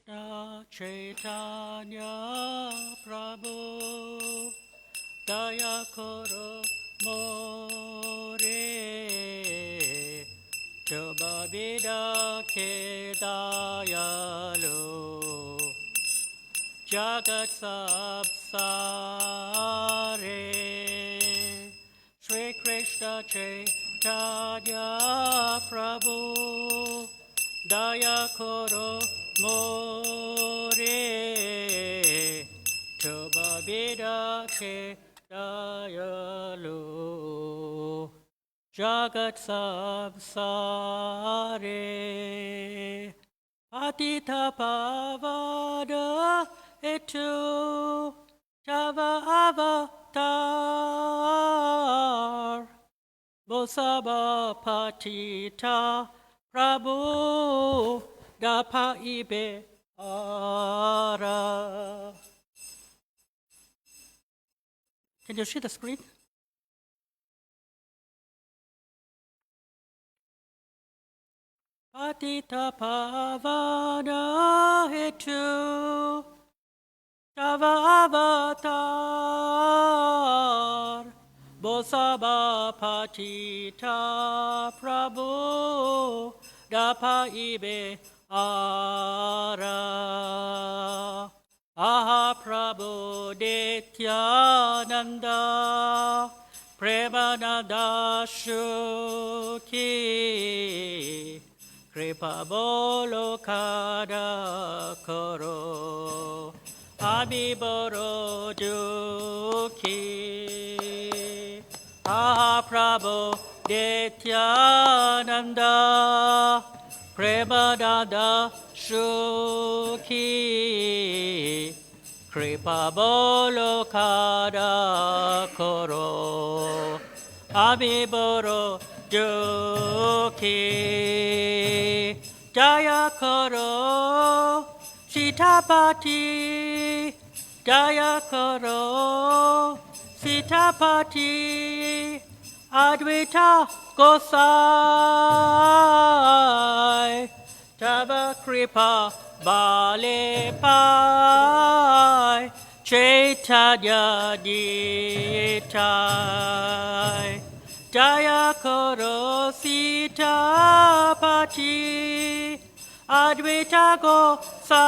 Krishna Caitanya Prabhu Daya Koro More Choba Vida Ke Dayalu Jagat Sabsare Sri Krishna Caitanya Prabhu Daya Koro More Choba Vida Ke Dayalu Jagat Samsare Patita Pavada Etu Java Avatar Bosaba Patita Prabhu Dapa Ibe Ara. Can you see the screen? Patita Pavana Hetu Java Avatar Bosaba Patita Prabhu Dapa Ibe Ara. Aha Prabhu Nityananda Premananda Shuki Kripa Bolo Kada Koro Ami Boro Duki Aha Prabhu Nityananda Premananda Shuki Kripa Bolo Kada Koro Ami Boro Duki Jaya Koro Sitapati Jaya Koro Sitapati Advaita Gosai Tava Kripa Bale Pai Chaitanya Ditai Jaya Koro Sitapati Advaita Gosai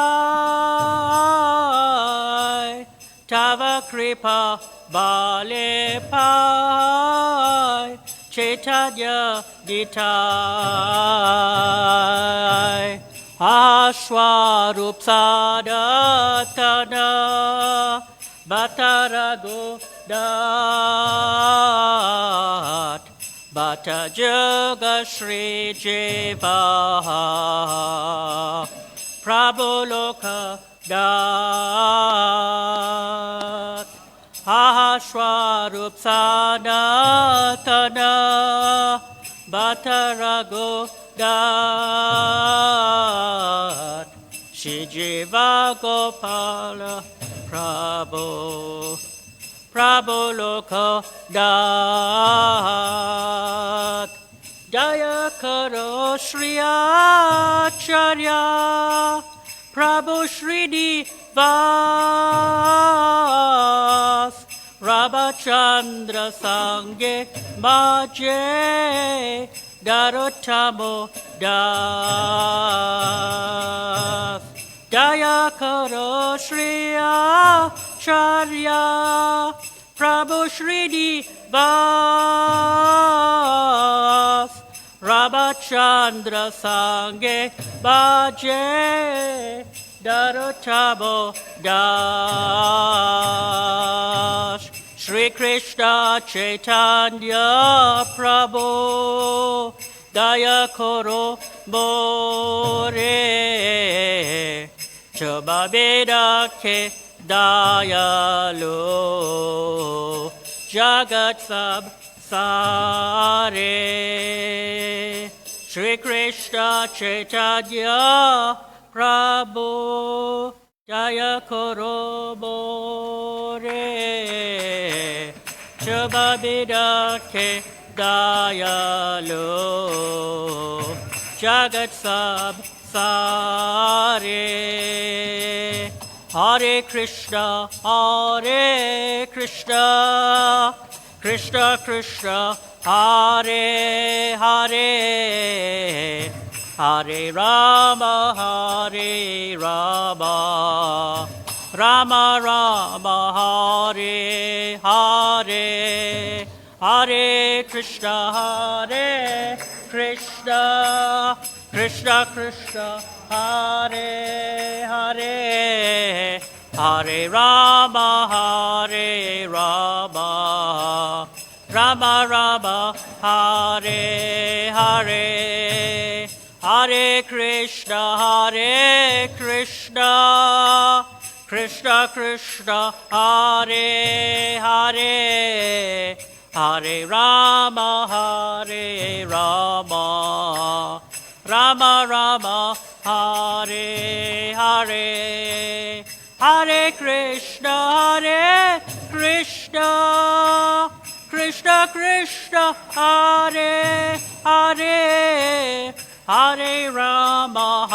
Tava Kripa Bale Pai Chaitanya Ditai Ashwarup Sadatana Batarago Dat Bata Jaga Shri Jeva Prabhuloka Dat Ashwarup Sadatana Batarago Dat Shijiva Gopala Prabhu Prabhu Loka Dat Jaya Karo Shri Acharya Prabhu Shri Divas Rabachandra Sangye Maje Darottamo Das Jaya Karo Shri Acharya Prabhu Shri Divas Rabachandra Sangye Bhaje Darottamo Das Sri Krishna Caitanya Prabhu Daya Koro More Choba Vida Ke Dayalu Jagat Samsare Sri Krishna Caitanya Prabhu Daya Koro More Choba Vida Ke Dayalu Jagat Samsare Sare. Hare Krishna, Krishna Krishna, Hare Hare, Hare Rama, Rama Rama, Hare Hare, Hare Krishna, Krishna Krishna, Hare Hare, Hare Rama, Rama Rama, Hare Hare, Hare Krishna, Krishna Krishna, Hare Hare, Hare Rama, Rama Rama, Hare Hare, Hare Krishna, Krishna Krishna, Hare Hare, Hare Rama,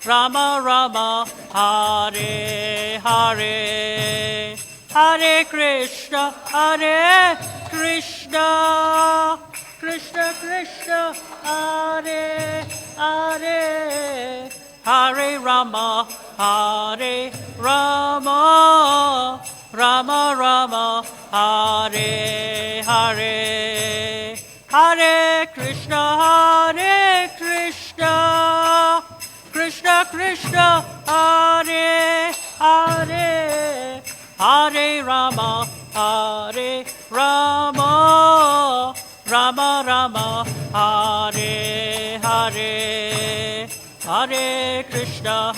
Rama Rama, Hare Hare, Hare Krishna, Krishna Krishna, Hare Hare, Hare Rama, Rama Rama, Hare Hare, Hare Krishna, Krishna Krishna, Hare Hare, Hare Rama, Rama Rama, Hare Hare, Hare Krishna,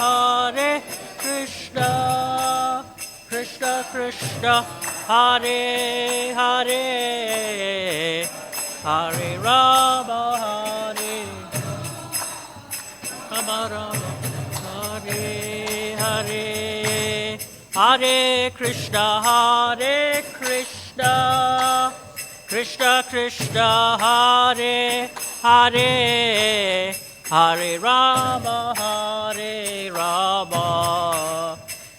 Krishna Krishna, Hare Hare, Hare Rama, Rama Rama, Hare Hare, Hare Krishna, Krishna Krishna, Hare Hare, Hare Rama,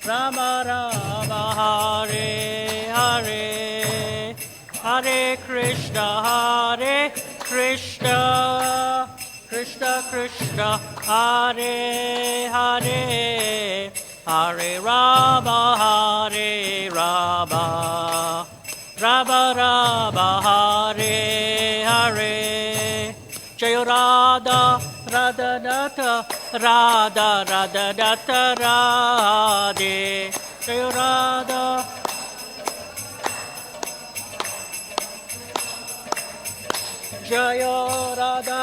Rama Rama, Hare Hare, Hare Krishna, Krishna Krishna, Hare Hare, Hare Rama, Rama Rama, Hare Hare, Jaya Radha Radha Radhe, Jaya Radha, Jaya Radha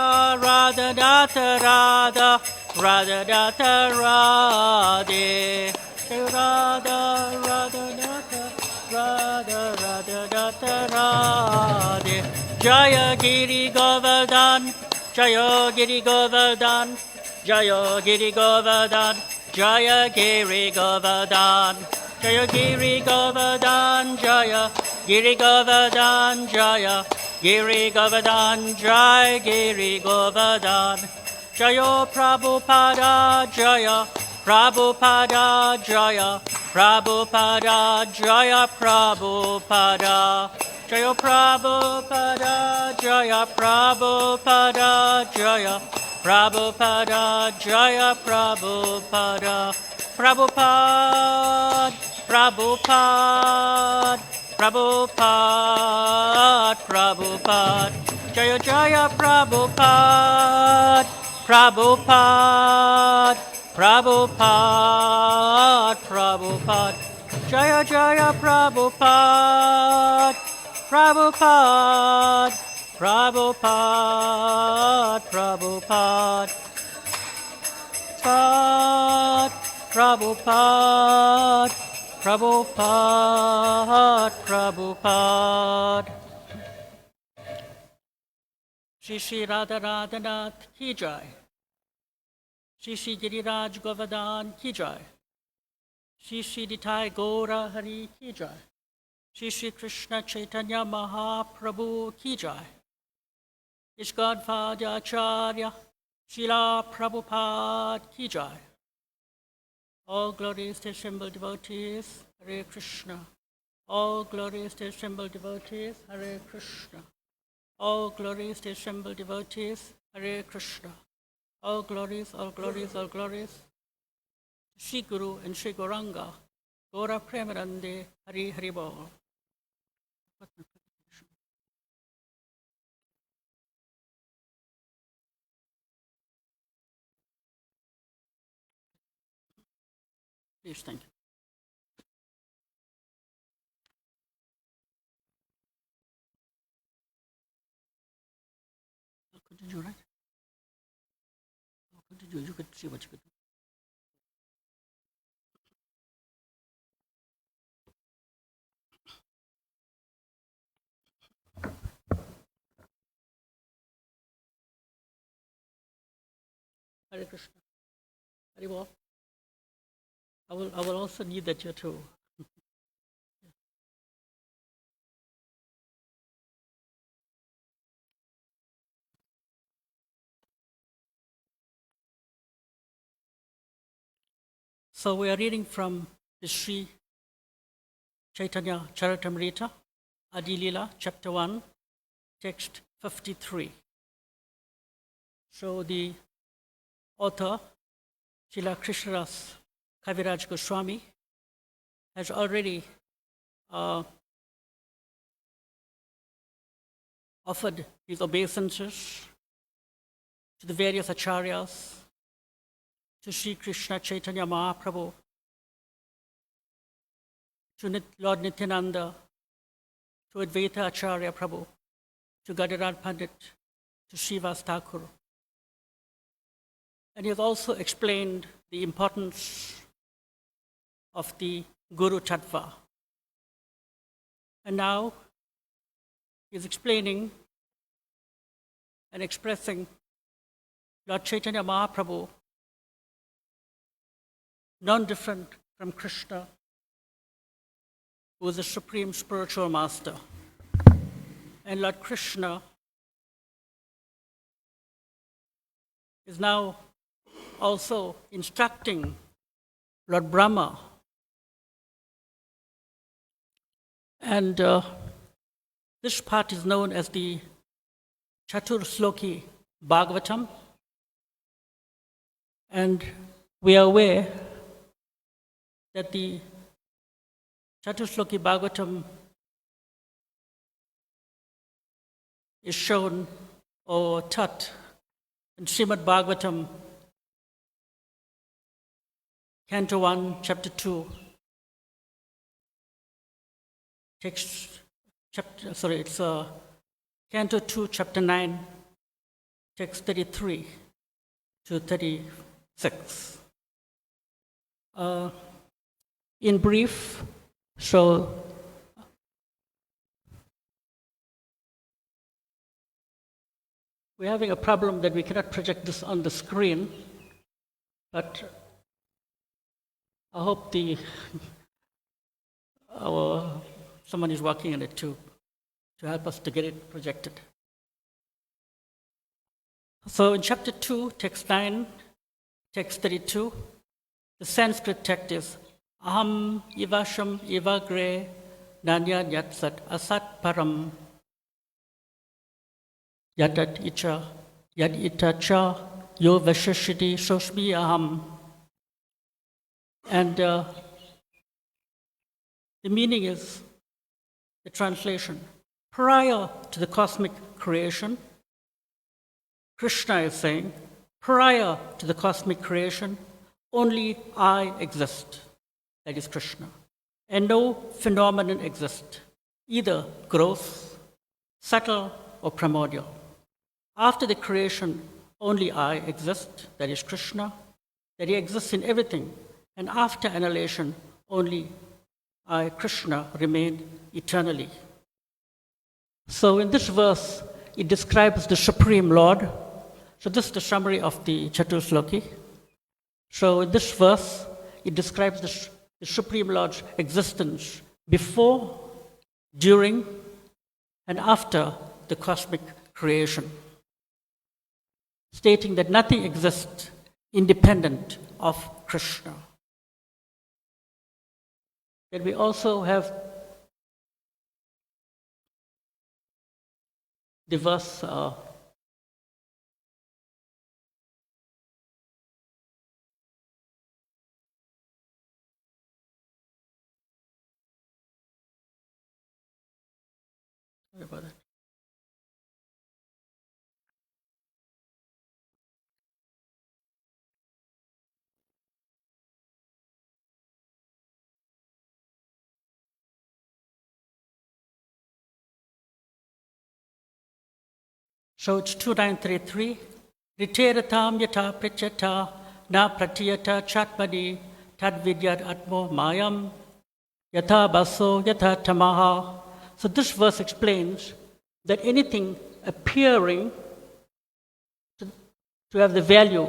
Radhe, Jaya Radha Radhe, Jaya Giri Govardhan, Jaya Giri Govardhan, Jaya Giri Govardhan, Jaya Giri Govardhan, Jaya Giri Govardhan, Jaya Giri Govardhan, Jaya Giri Govardhan, Jaya Giri Govardhan, Jaya Prabhupada, Jaya Prabhupada, Jaya Prabhupada, Jaya Prabhupada, Jaya Prabhupada, Jaya Prabhupada, Jaya Prabhupada, Jaya Prabhupada, Prabhupada, Prabhupada, Prabhupada, Prabhupada, Jaya Jaya Prabhupada, Prabhupada, Prabhupada, Prabhupada, Jaya Jaya Prabhupada, Prabhupada, Prabhupada, Prabhupada, Prabhupada, Prabhupada, Prabhupada. Shri Shri Radha Radhanath Ki Jai. Shri Shri Giriraj Govardhan Ki Jai. Shri Shri Nitai Gaura Hari Ki Jai. Shri Shri Krishna Chaitanya Mahaprabhu Ki Jai. His Godfather Acharya Srila Prabhupada Ki Jai. All glories to assembled devotees, Hare Krishna. All glories to assembled devotees, Hare Krishna. All glories to assembled devotees, Hare Krishna. All glories, all glories, all glories. Sri Guru and Sri Gauranga, Gaura Premanande, Hari Hari Bol. Please, thank you. I'll continue, right? I'll continue. You could see what you could do. Hare Krishna. Hari Bol. I will also need that here too. So we are reading from the Sri Caitanya caritamrta, Adi Lila, chapter 1, text 53. So the author, Srila Krishnadas Kaviraj Goswami, has already offered his obeisances to the various acharyas, to Sri Krishna Chaitanya Mahaprabhu, to Lord Nityananda, to Advaita Acharya Prabhu, to Gadarad Pandit, to Srivas Thakur. And he has also explained the importance of the Guru Tattva. And now he is explaining and expressing Lord Chaitanya Mahaprabhu, none different from Krishna, who is the supreme spiritual master. And Lord Krishna is now also instructing Lord Brahma. And this part is known as the Chatur Sloki Bhagavatam. And we are aware that the Chatusloki Bhagavatam is shown or taught in Srimad Bhagavatam, Canto 1, Chapter 2, Canto 2, Chapter 9, text 33 to 36. In brief, so we're having a problem that we cannot project this on the screen, but I hope someone is working on it to help us to get it projected. So in chapter 2, text 9, text 32, the Sanskrit text is Aham ivasham ivagre nanya yatsat asat param yadat icha yad itacha yo vashashiti sosmi aham. And the meaning is, the translation, prior to the cosmic creation, Krishna is saying, prior to the cosmic creation, only I exist, that is Krishna, and no phenomenon exists, either gross, subtle, or primordial. After the creation, only I exist, that is Krishna, that he exists in everything, and after annihilation, only I, Krishna, remain eternally. So in this verse, it describes the Supreme Lord. So this is the summary of the Chatusloki. So in this verse, it describes the Supreme Lord's existence before, during, and after the cosmic creation. stating that nothing exists independent of Krishna. Then we also have the verse sorry about that. So it's 2933. Riteratam yata prichata na pratiyata chatmani tadvidyad atmo mayam yata baso yata tamaha. So this verse explains that anything appearing to have the value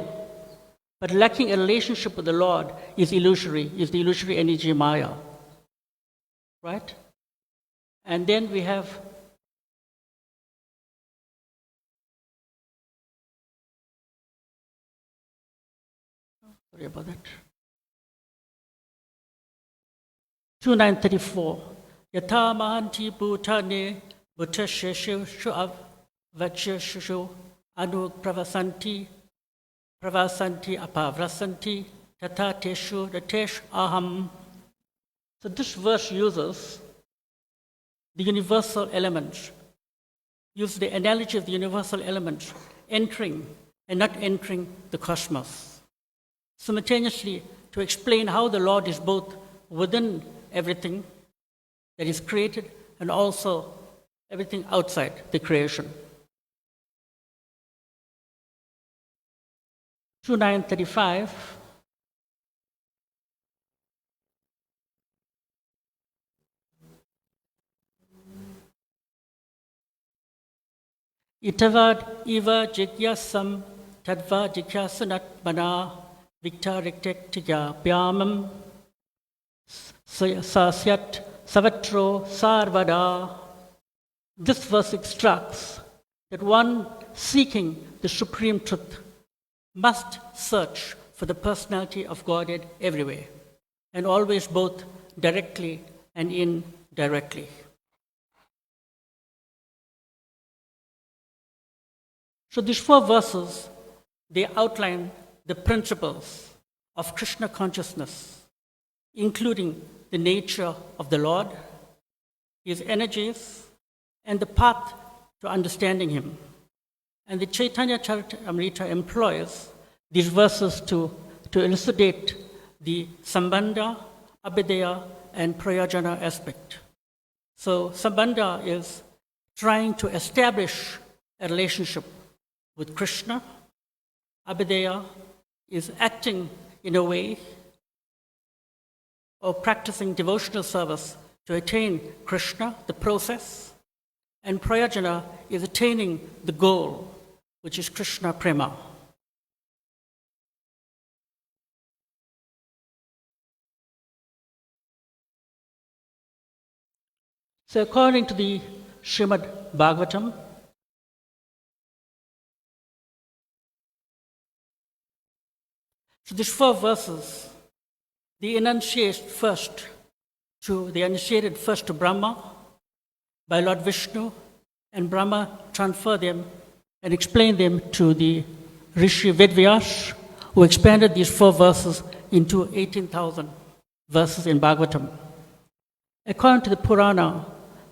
but lacking a relationship with the Lord is illusory, is the illusory energy Maya. Right? And then we have sorry about that. 2934. Yatha mahanti bhutane bhutashishu shuav vachashu anu pravasanti apavrasanti tata teshu ratesh aham. So this verse uses the universal elements, uses the analogy of the universal elements entering and not entering the cosmos. Simultaneously, to explain how the Lord is both within everything that is created and also everything outside the creation. 2935. Itavad eva jigyasam tadva jigyasanat mana victarictectia pyamam sasyat savatro sarvada. This verse instructs that one seeking the supreme truth must search for the personality of Godhead everywhere, and always both directly and indirectly. So these 4 verses, they outline the principles of Krishna consciousness, including the nature of the Lord, his energies, and the path to understanding him. And the Caitanya Caritamrta employs these verses to elucidate the Sambandha, Abhidheya, and Prayojana aspect. So Sambandha is trying to establish a relationship with Krishna. Abhidheya is acting in a way or practicing devotional service to attain Krishna, the process. And Prayojana is attaining the goal, which is Krishna Prema. So according to the Srimad Bhagavatam, so these 4 verses, they enunciate first to Brahma by Lord Vishnu, and Brahma transferred them and explained them to the Rishi Vedvyas, who expanded these 4 verses into 18,000 verses in Bhagavatam. According to the Purana,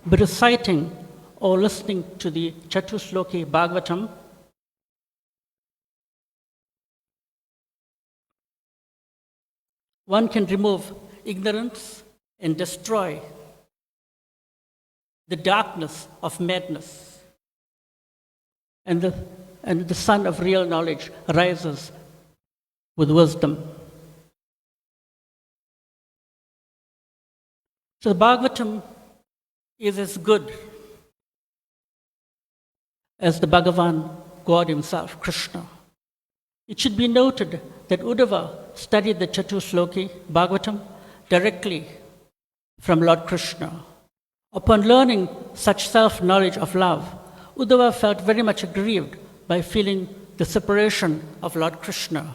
by reciting or listening to the Chatusloki Bhagavatam, one can remove ignorance and destroy the darkness of madness. And the sun of real knowledge rises with wisdom. So the Bhagavatam is as good as the Bhagavan, God himself, Krishna. It should be noted that Uddhava studied the Chatusloki Bhagavatam directly from Lord Krishna. Upon learning such self-knowledge of love, Uddhava felt very much aggrieved by feeling the separation of Lord Krishna.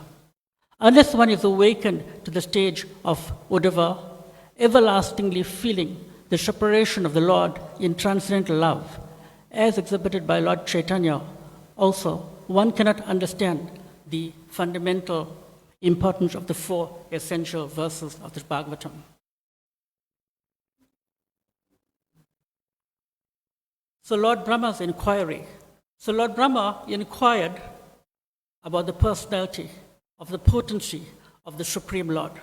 Unless one is awakened to the stage of Uddhava, everlastingly feeling the separation of the Lord in transcendental love, as exhibited by Lord Caitanya, also, one cannot understand the fundamental importance of the 4 essential verses of this Bhagavatam. So Lord Brahma's inquiry. So Lord Brahma inquired about the personality of the potency of the Supreme Lord.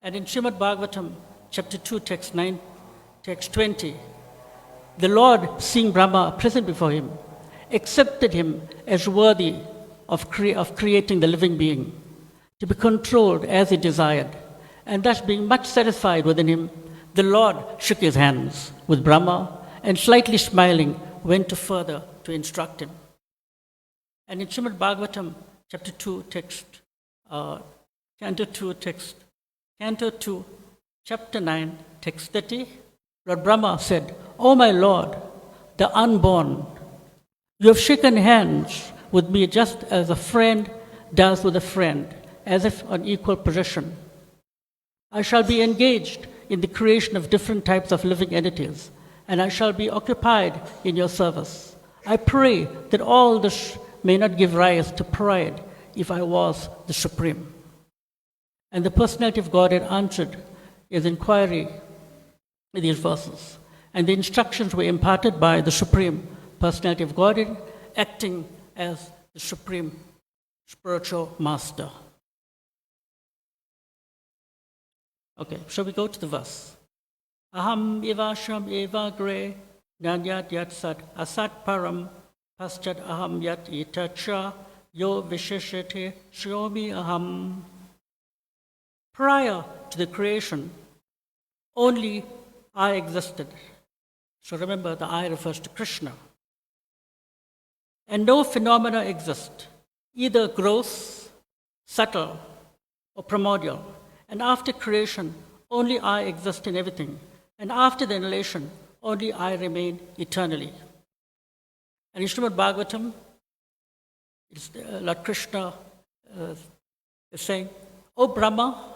And in Srimad Bhagavatam, chapter 2, text 9, text 20, the Lord, seeing Brahma present before him, accepted him as worthy of creating the living being, to be controlled as he desired. And thus, being much satisfied within him, the Lord shook his hands with Brahma and, slightly smiling, went to further to instruct him. And in Srimad Bhagavatam, chapter 2, Canto 2, chapter 9, text 30, Lord Brahma said, "O my Lord, the unborn, you have shaken hands with me just as a friend does with a friend, as if on equal position. I shall be engaged in the creation of different types of living entities, and I shall be occupied in your service. I pray that all this may not give rise to pride if I was the Supreme." And the personality of Godhead answered his inquiry in these verses. And the instructions were imparted by the Supreme Personality of Godhead, acting as the Supreme Spiritual Master. Okay, so we go to the verse. Aham ivasham eva gre nanyat yat sat asat param paschat aham yat itacha yo visheshate shyomi aham. Prior to the creation, only I existed. So remember, the I refers to Krishna. And no phenomena exist, either gross, subtle, or primordial. And after creation, only I exist in everything. And after the annihilation, only I remain eternally. And in Srimad Bhagavatam, Lord Krishna is saying, "O Brahma,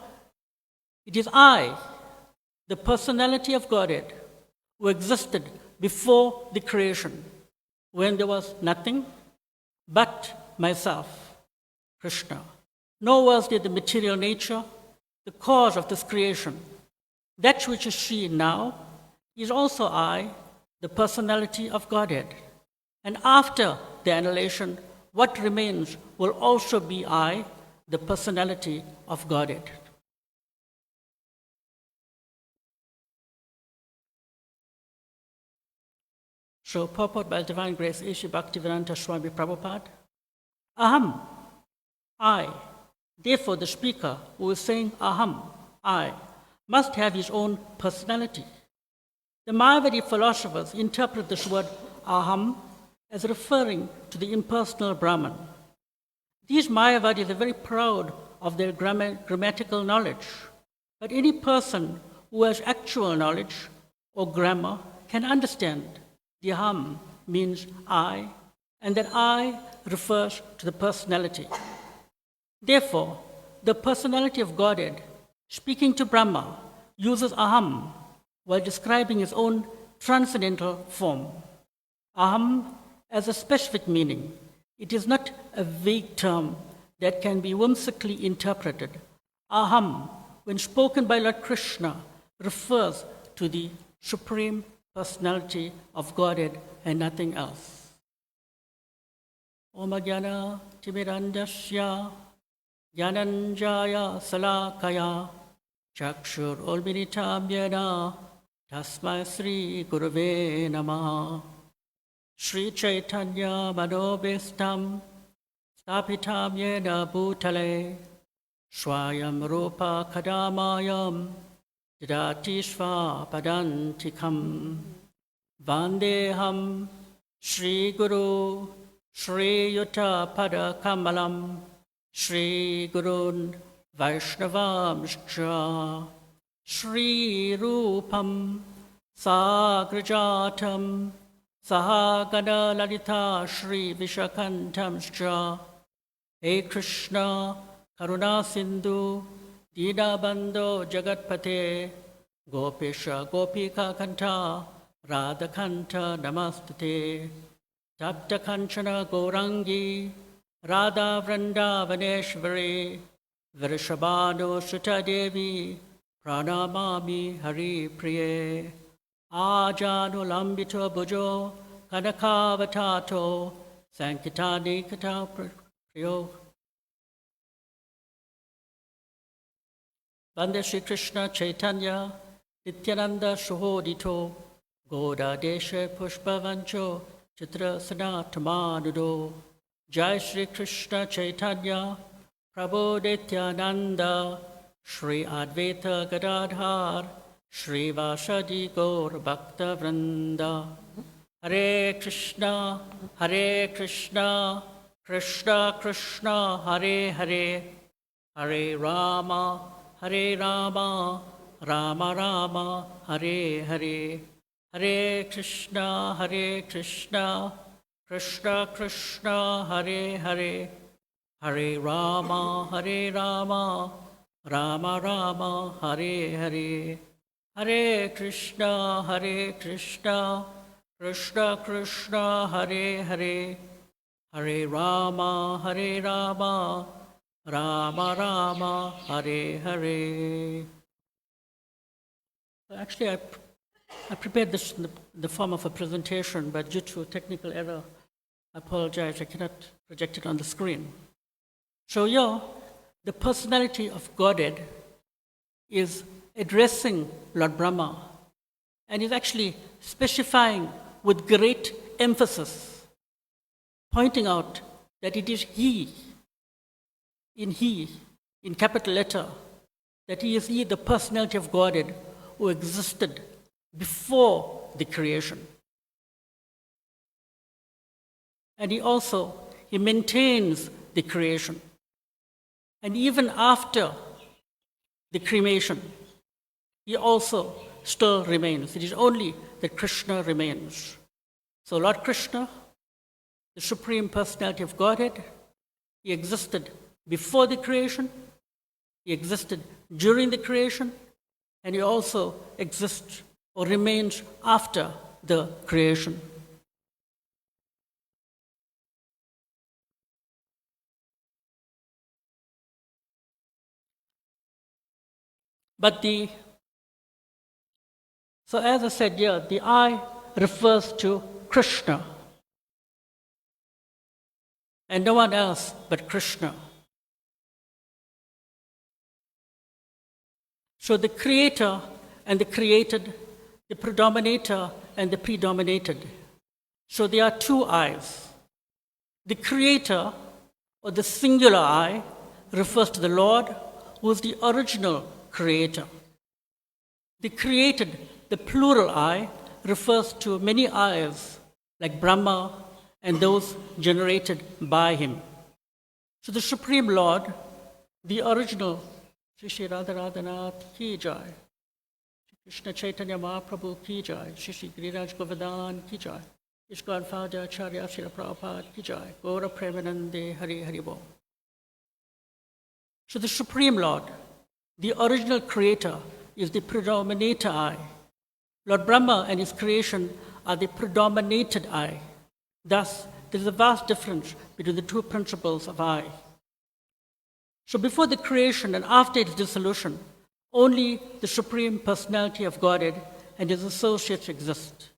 it is I, the personality of Godhead, who existed before the creation, when there was nothing but myself, Krishna. Nor was there the material nature, the cause of this creation. That which is seen now is also I, the personality of Godhead. And after the annihilation, what remains will also be I, the personality of Godhead." So, purport by Divine Grace, A.C. Bhaktivedanta Swami Prabhupada. Aham, I. Therefore, the speaker who is saying Aham, I, must have his own personality. The Mayavadi philosophers interpret this word Aham as referring to the impersonal Brahman. These Mayavadis are very proud of their grammatical knowledge, but any person who has actual knowledge or grammar can understand the Aham means I, and that I refers to the personality. Therefore, the personality of Godhead, speaking to Brahma, uses Aham while describing his own transcendental form. Aham has a specific meaning. It is not a vague term that can be whimsically interpreted. Aham, when spoken by Lord Krishna, refers to the Supreme Personality of Godhead and nothing else. Om Jnana Timirandasya Jnananjaya Salakaya Chakshur Ulminitam Yena Tasmai Sri Gurave Namah. Sri Caitanya Manobhistam Stapitam Yena Bhutale Swayam Rupa Kadamayam Didati Sva Padantikam Vandeham Sri Guru Sri Yuta Pada Kamalam Sri Gurun Vaishnavamscha Sri Rupam Sagrajatam Sahagana Lalita Shri Vishakantamscha. Hey Krishna, Karuna Sindhu, Dina Bando Jagatpate, Gopisha Gopika Kanta, Radha Kanta Namastate, Tapta Kanchana Gourangi, Radha Vranda Vaneshvari, Vrishabhanu Sutta Devi, Pranamami Hari Priye, Ajanu Lambito Bujo, Kanakavatato, Sankitani Kata Priyo. Vande Sri Krishna Chaitanya, Nityananda Suhodito, Goda Deshe Pushpavancho, Chitra Sanatamanudo, Jai Sri Krishna Chaitanya, Prabhu Nityananda, Shri Advaita Gadadhar, Shri Vasadi Gaur Bhakta Vrinda. Hare Krishna, Krishna Krishna, Hare Hare, Hare Rama, Rama Rama, Hare Hare, Hare Krishna, Krishna Krishna, Hare Hare, Hare Rama, Rama Rama, Hare Hare, Hare Krishna, Krishna Krishna, Hare Hare, Hare Rama, Rama Rama, Hare Hare. Actually, I prepared this in the form of a presentation, but due to technical error, I apologize, I cannot project it on the screen. So here, the personality of Godhead is addressing Lord Brahma and is actually specifying with great emphasis, pointing out that it is He, in capital letter, that He is the personality of Godhead who existed before the creation. And He maintains the creation. And even after the cremation, He also still remains. It is only that Krishna remains. So Lord Krishna, the Supreme Personality of Godhead, He existed before the creation, He existed during the creation, and He also exists or remains after the creation. So as I said here, the I refers to Krishna and no one else but Krishna. So the creator and the created, the predominator and the predominated. So there are two I's. The creator, or the singular I, refers to the Lord, who is the original creator. The created, the plural I, refers to many I's, like Brahma and those generated by him. So the Supreme Lord, the original, Shri Shri Radha Radhanath Ki Jai, Shri Krishna Chaitanya Mahaprabhu Ki Jai, Shri Shri Giriraj Govardhan Ki Jai, His Godfather Acharya Srila Prabhupada Ki Jai, Gaura Premanande Hari Hari Bo. So the Supreme Lord, the original creator, is the predominator I. Lord Brahma and his creation are the predominated I. Thus, there is a vast difference between the two principles of I. So before the creation and after its dissolution, only the Supreme Personality of Godhead and his associates exist.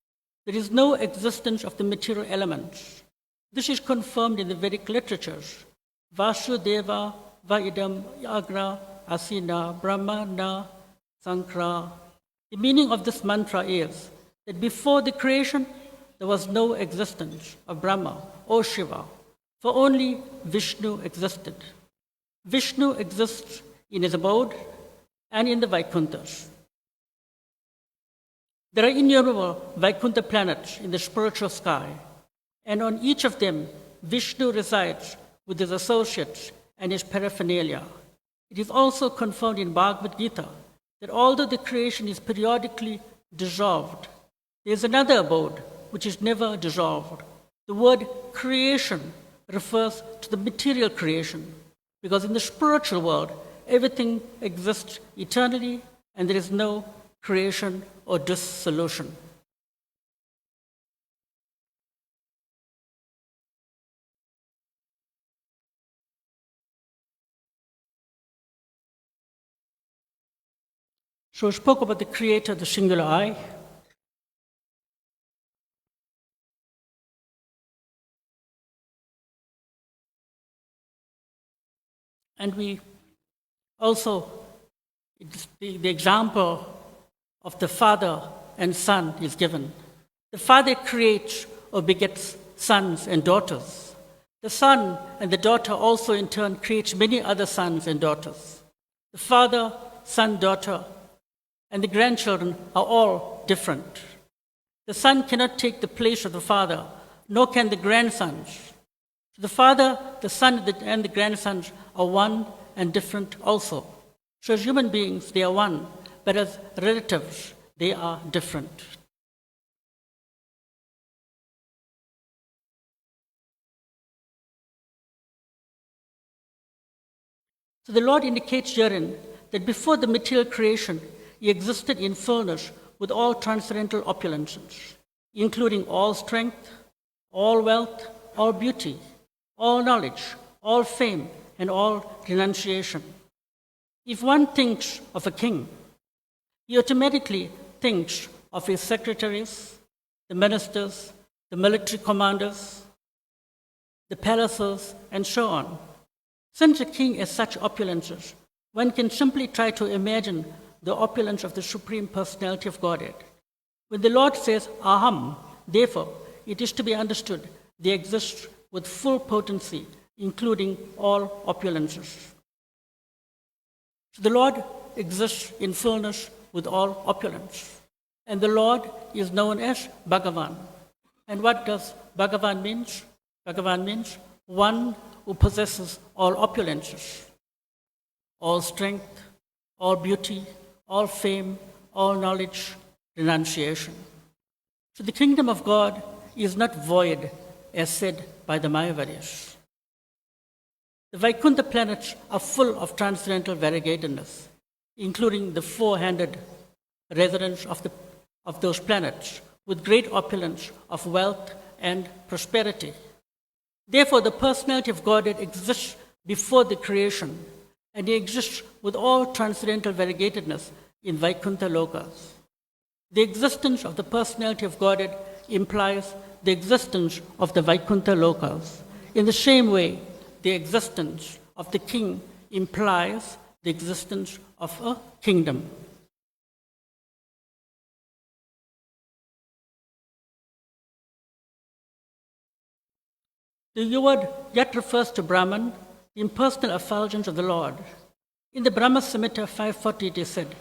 There is no existence of the material elements. This is confirmed in the Vedic literatures. Vasudeva Vaidam Agra Asina Brahmana Sankra. The meaning of this mantra is that before the creation, there was no existence of Brahma or Shiva, for only Vishnu existed. Vishnu exists in his abode and in the Vaikunthas. There are innumerable Vaikuntha planets in the spiritual sky, and on each of them, Vishnu resides with his associates and his paraphernalia. It is also confirmed in Bhagavad Gita that although the creation is periodically dissolved, there is another abode which is never dissolved. The word creation refers to the material creation, because in the spiritual world, everything exists eternally and there is no creation or dissolution. So we spoke about the Creator, the singular I. And we also, the example of the Father and Son is given. The Father creates or begets sons and daughters. The Son and the daughter also in turn creates many other sons and daughters. The Father, Son, daughter, and the grandchildren are all different. The Son cannot take the place of the Father, nor can the grandsons. The Father, the Son, and the grandsons are one and different also. So as human beings, they are one, but as relatives, they are different. So the Lord indicates herein that before the material creation, He existed in fullness with all transcendental opulences, including all strength, all wealth, all beauty, all knowledge, all fame, and all renunciation. If one thinks of a king, he automatically thinks of his secretaries, the ministers, the military commanders, the palaces, and so on. Since a king has such opulences, one can simply try to imagine the opulence of the Supreme Personality of Godhead. When the Lord says, Aham, therefore, it is to be understood they exist with full potency, including all opulences. So the Lord exists in fullness with all opulence. And the Lord is known as Bhagavan. And what does Bhagavan mean? Bhagavan means one who possesses all opulences, all strength, all beauty, all fame, all knowledge, renunciation. So the kingdom of God is not void, as said by the Mayavadyas. The Vaikuntha planets are full of transcendental variegatedness, including the four-handed residents of those planets, with great opulence of wealth and prosperity. Therefore, the personality of Godhead exists before the creation, and He exists with all transcendental variegatedness in Vaikuntha Lokas. The existence of the personality of Godhead implies the existence of the Vaikuntha Lokas. In the same way, the existence of the king implies the existence of a kingdom. The word yet refers to Brahman, the impersonal effulgence of the Lord. In the Brahma Samhita 540 it is said,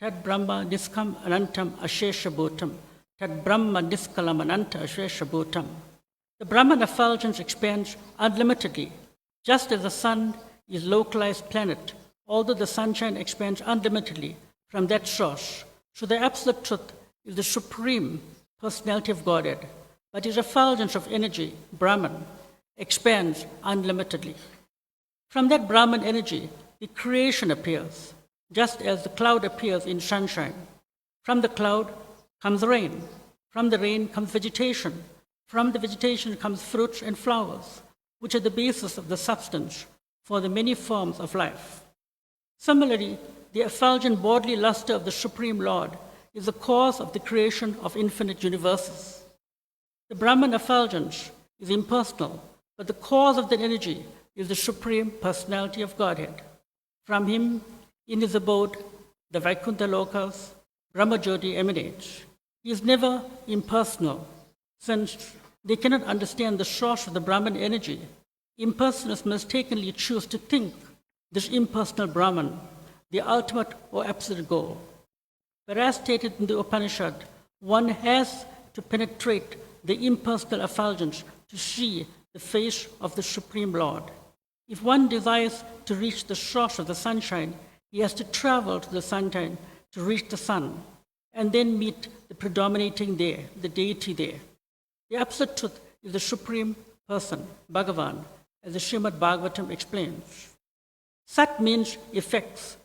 Tad Brahma Niskam Anantam Ashesha Bhutam, Tad Brahma Niskalam Ananta Ashesha Bhutam. The Brahman effulgence expands unlimitedly, just as the sun is a localized planet, although the sunshine expands unlimitedly from that source. So the absolute truth is the supreme personality of Godhead, but His effulgence of energy, Brahman, expands unlimitedly. From that Brahman energy, the creation appears, just as the cloud appears in sunshine. From the cloud comes rain. From the rain comes vegetation. From the vegetation comes fruits and flowers, which are the basis of the substance for the many forms of life. Similarly, the effulgent bodily luster of the Supreme Lord is the cause of the creation of infinite universes. The Brahman effulgence is impersonal, but the cause of that energy is the Supreme Personality of Godhead. From Him, in His abode, the Vaikuntha Lokas, Brahmajyoti emanates. He is never impersonal, since they cannot understand the source of the Brahman energy. Impersonalists mistakenly choose to think this impersonal Brahman, the ultimate or absolute goal. But as stated in the Upanishad, one has to penetrate the impersonal effulgence to see the face of the Supreme Lord. If one desires to reach the source of the sunshine, he has to travel to the sunshine to reach the sun, and then meet the predominating there, the deity there. The absolute truth is the supreme person, Bhagavan, as the Srimad Bhagavatam explains. Sat means effects,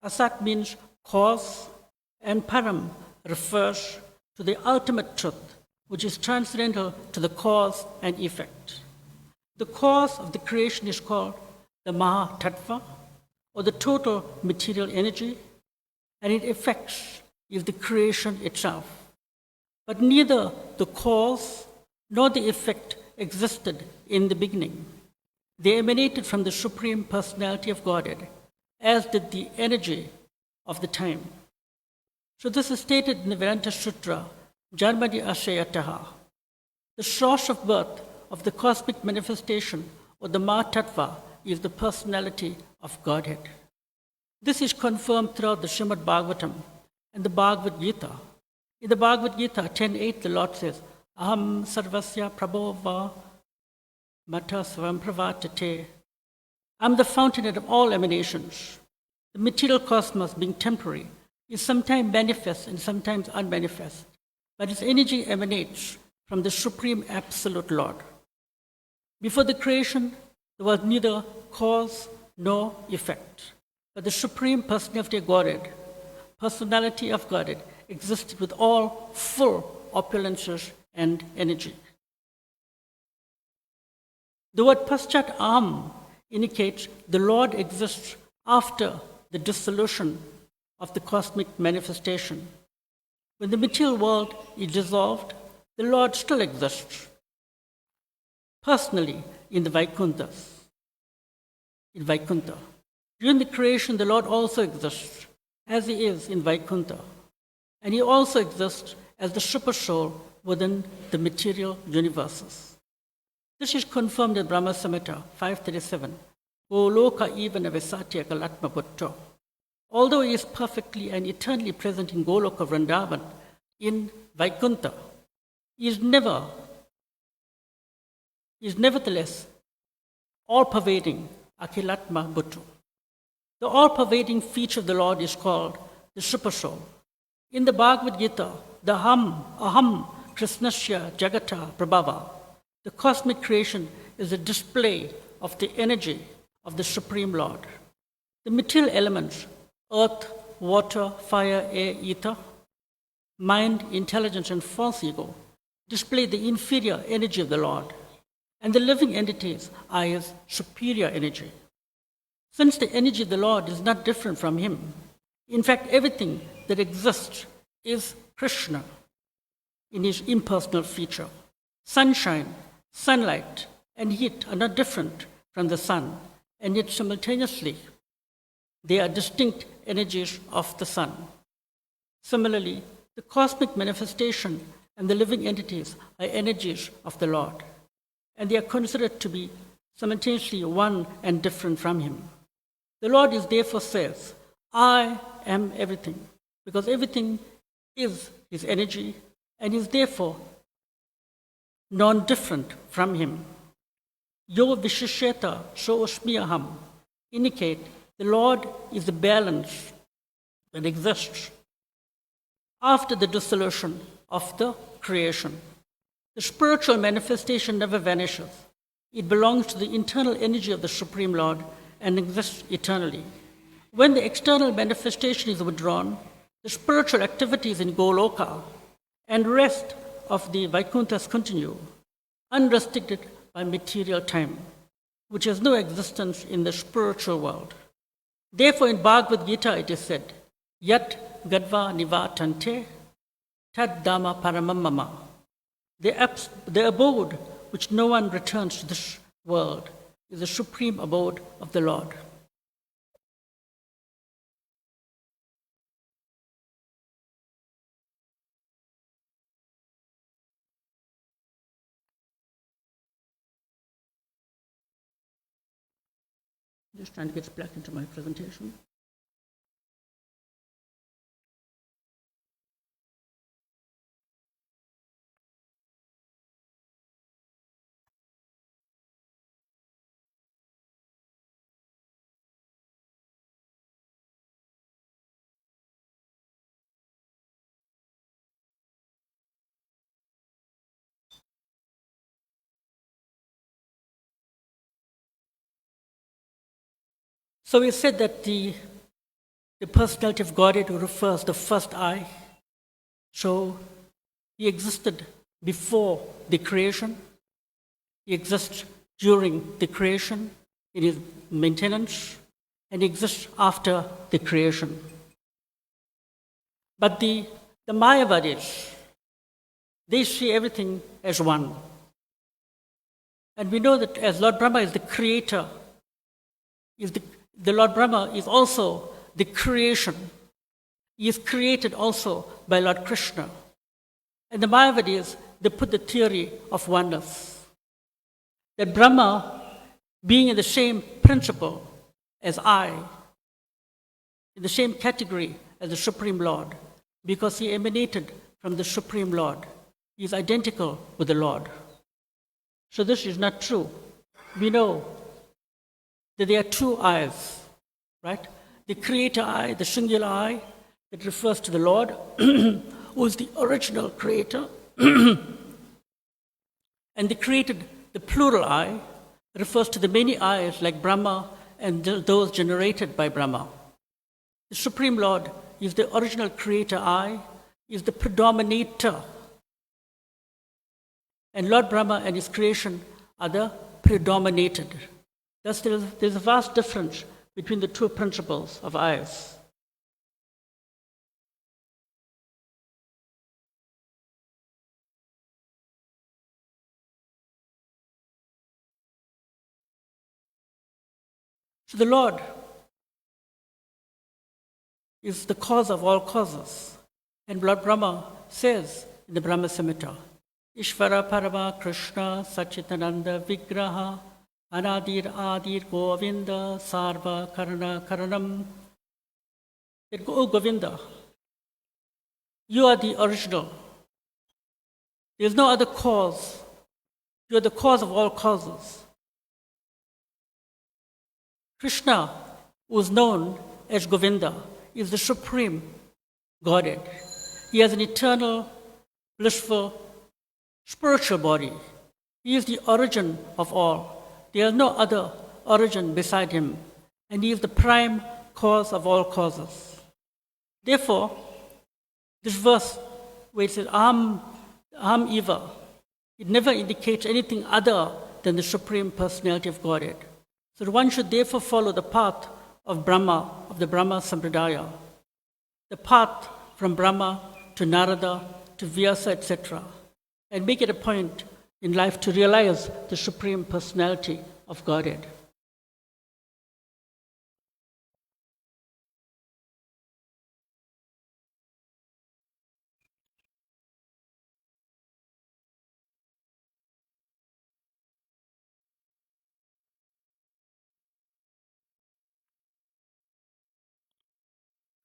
Asat means cause, and Param refers to the ultimate truth, which is transcendental to the cause and effect. The cause of the creation is called the Mahatattva, or the total material energy, and its effects is the creation itself. But neither the cause nor the effect existed in the beginning. They emanated from the Supreme Personality of Godhead, as did the energy of the time. So this is stated in the Vedanta Sutra, Jarmadi Ashayataha. The source of birth of the cosmic manifestation, or the Mahatattva, is the personality of Godhead. This is confirmed throughout the Srimad Bhagavatam and the Bhagavad Gita. In the Bhagavad Gita 10.8, the Lord says, Aham sarvasya prabhava mata svamparavartate. I'm the fountainhead of all emanations. The material cosmos, being temporary, is sometimes manifest and sometimes unmanifest, but its energy emanates from the Supreme Absolute Lord. Before the creation, there was neither cause nor effect, but the Supreme Personality of Godhead, existed with all full opulences and energy. The word Paschat Aham indicates the Lord exists after the dissolution of the cosmic manifestation. When the material world is dissolved, the Lord still exists personally in the Vaikunthas. In Vaikuntha. During the creation, the Lord also exists as He is in Vaikuntha. And He also exists as the super soul within the material universes. This is confirmed in Brahma Samhita 537. Goloka evana vesatya kalatma bhutto. Although He is perfectly and eternally present in Goloka Vrindavan, in Vaikuntha, He is nevertheless all-pervading Akilatma Bhutto. The all-pervading feature of the Lord is called the Super Soul. In the Bhagavad Gita, the Aham Krishnasya Jagata Prabhava, the cosmic creation, is a display of the energy of the Supreme Lord. The material elements, earth, water, fire, air, ether, mind, intelligence, and false ego, display the inferior energy of the Lord, and the living entities are His superior energy. Since the energy of the Lord is not different from Him, in fact, everything that exists is Krishna in His impersonal feature. Sunshine, sunlight, and heat are not different from the sun, and yet simultaneously they are distinct energies of the sun. Similarly, the cosmic manifestation and the living entities are energies of the Lord, and they are considered to be simultaneously one and different from Him. The Lord is therefore says, I am everything, because everything is His energy and is therefore non-different from Him. Yo Vishisheta So Asmiyaham indicate the Lord is the balance that exists after the dissolution of the creation. The spiritual manifestation never vanishes. It belongs to the internal energy of the Supreme Lord and exists eternally. When the external manifestation is withdrawn, the spiritual activities in Goloka and rest of the Vaikunthas continue, unrestricted by material time, which has no existence in the spiritual world. Therefore, in Bhagavad Gita it is said, Yat Gadva Nivatante Tad Dhamma Paramam Mama. The abode which no one returns to this world is the supreme abode of the Lord. Just trying to get back into my presentation. So we said that the personality of Godhead refers to the first I. So he existed before the creation. He exists during the creation in his maintenance, and he exists after the creation. But the Mayavadis, they see everything as one. And we know that as Lord Brahma is the creator, the Lord Brahma is also the creation. He is created also by Lord Krishna. And the Mayavadis, they put the theory of oneness. That Brahma, being in the same principle as I, in the same category as the Supreme Lord, because he emanated from the Supreme Lord, he is identical with the Lord. So this is not true. We know that there are two I's, right? The creator I, the singular I, that refers to the Lord, who is the original creator, and the plural I refers to the many I's like Brahma and those generated by Brahma. The Supreme Lord is the original creator I, is the predominator. And Lord Brahma and his creation are the predominated. Thus, there's a vast difference between the two principles of I's. So the Lord is the cause of all causes. And Lord Brahma says in the Brahma Samhita, Ishvara Parama Krishna Sachitananda Vigraha Anadir Adir Govinda Sarva Karana Karanam. That, O Govinda, you are the original. There is no other cause. You are the cause of all causes. Krishna, who is known as Govinda, is the supreme Godhead. He has an eternal, blissful, spiritual body. He is the origin of all. There is no other origin beside him, and he is the prime cause of all causes. Therefore, this verse where it says, Aham Eva, it never indicates anything other than the Supreme Personality of Godhead. So one should therefore follow the path of Brahma, of the Brahma Sampradaya, the path from Brahma to Narada to Vyasa, etc., and make it a point in life to realize the Supreme Personality of Godhead.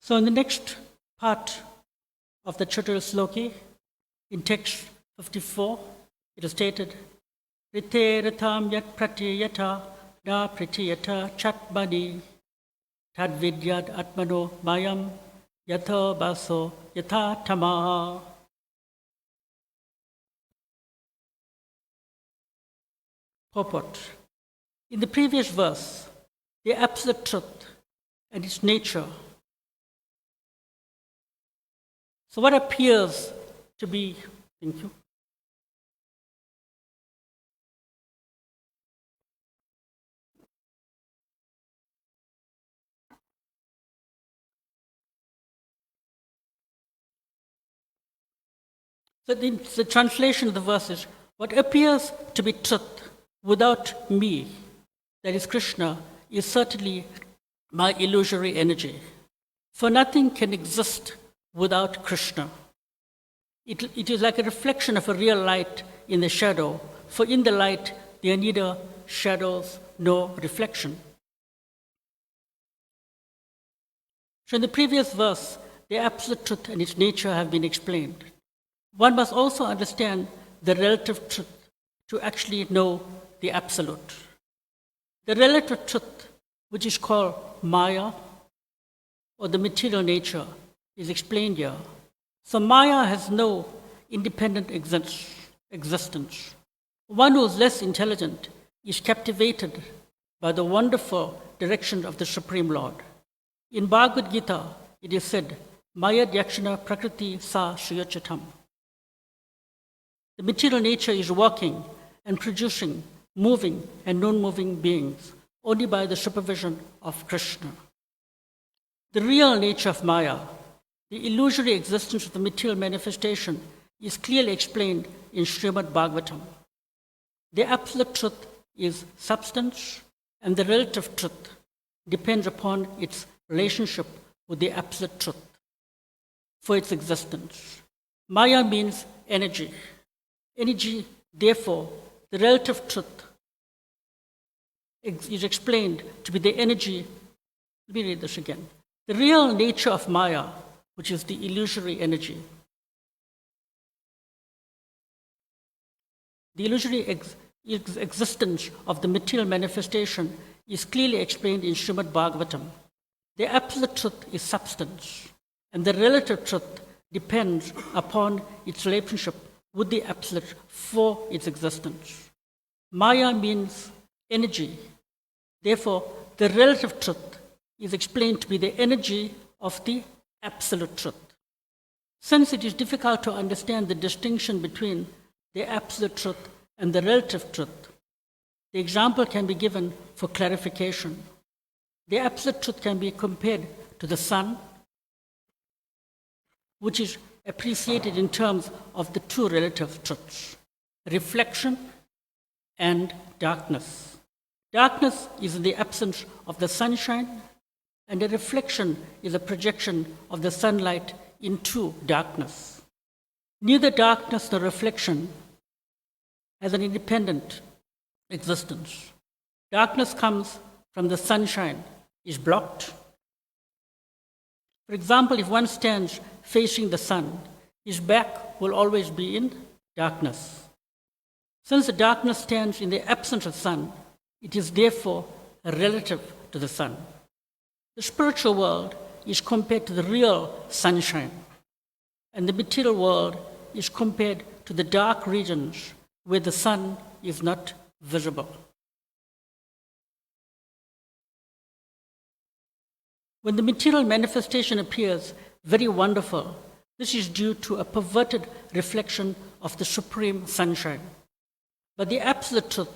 So in the next part of the Chatur Sloki, in text 54, it is stated, Rite ratam yat pratiyata na pratiyata chatmani tad vidyad atmano mayam yatha baso yatha tamaha. Purport. In the previous verse, the absolute truth and its nature. So what appears to be, thank you. So the translation of the verse is, what appears to be truth without me, that is Krishna, is certainly my illusory energy. For nothing can exist without Krishna. It is like a reflection of a real light in the shadow, for in the light there are neither shadows nor reflection. So in the previous verse, the absolute truth and its nature have been explained. One must also understand the relative truth to actually know the absolute. The relative truth, which is called Maya, or the material nature, is explained here. So Maya has no independent existence. One who is less intelligent is captivated by the wonderful direction of the Supreme Lord. In Bhagavad Gita, it is said, Maya Dyakshana Prakriti Sa Suyochatam. The material nature is working and producing moving and non-moving beings only by the supervision of Krishna. The real nature of Maya, the illusory existence of the material manifestation, is clearly explained in Srimad Bhagavatam. The absolute truth is substance, and the relative truth depends upon its relationship with the absolute truth for its existence. Maya means energy. Energy, therefore, the relative truth is explained to be the energy. Let me read this again. The real nature of Maya, which is the illusory energy, the illusory existence of the material manifestation is clearly explained in Srimad Bhagavatam. The absolute truth is substance, and the relative truth depends upon its relationship with the absolute for its existence. Maya means energy. Therefore, the relative truth is explained to be the energy of the absolute truth. Since it is difficult to understand the distinction between the absolute truth and the relative truth, the example can be given for clarification. The absolute truth can be compared to the sun, which is appreciated in terms of the two relative truths, reflection and darkness. Darkness is in the absence of the sunshine, and a reflection is a projection of the sunlight into darkness. Neither darkness nor reflection has an independent existence. Darkness comes from the sunshine, is blocked. For example, if one stands facing the sun, his back will always be in darkness. Since the darkness stands in the absence of sun, it is therefore relative to the sun. The spiritual world is compared to the real sunshine, and the material world is compared to the dark regions where the sun is not visible. When the material manifestation appears very wonderful, this is due to a perverted reflection of the supreme sunshine. But the absolute truth,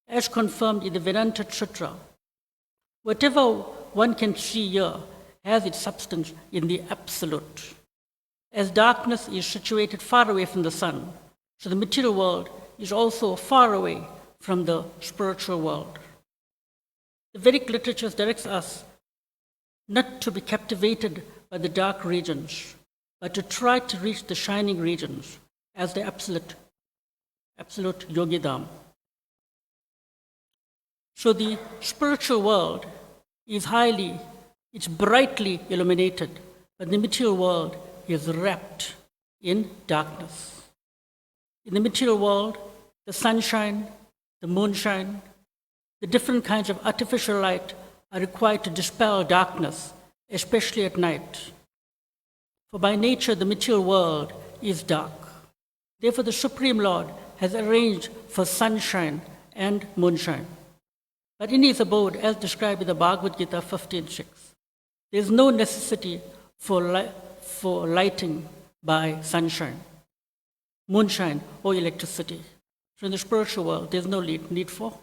as confirmed in the Vedanta Sutra, whatever one can see here has its substance in the absolute. As darkness is situated far away from the sun, so the material world is also far away from the spiritual world. The Vedic literature directs us not to be captivated by the dark regions, but to try to reach the shining regions as the absolute Yogidham. So the spiritual world it's brightly illuminated, but the material world is wrapped in darkness. In the material world, the sunshine, the moonshine, the different kinds of artificial light are required to dispel darkness, especially at night. For by nature, the material world is dark. Therefore, the Supreme Lord has arranged for sunshine and moonshine. But in his abode, as described in the Bhagavad Gita 15:6, there is no necessity for lighting by sunshine, moonshine, or electricity. So in the spiritual world, there is no need for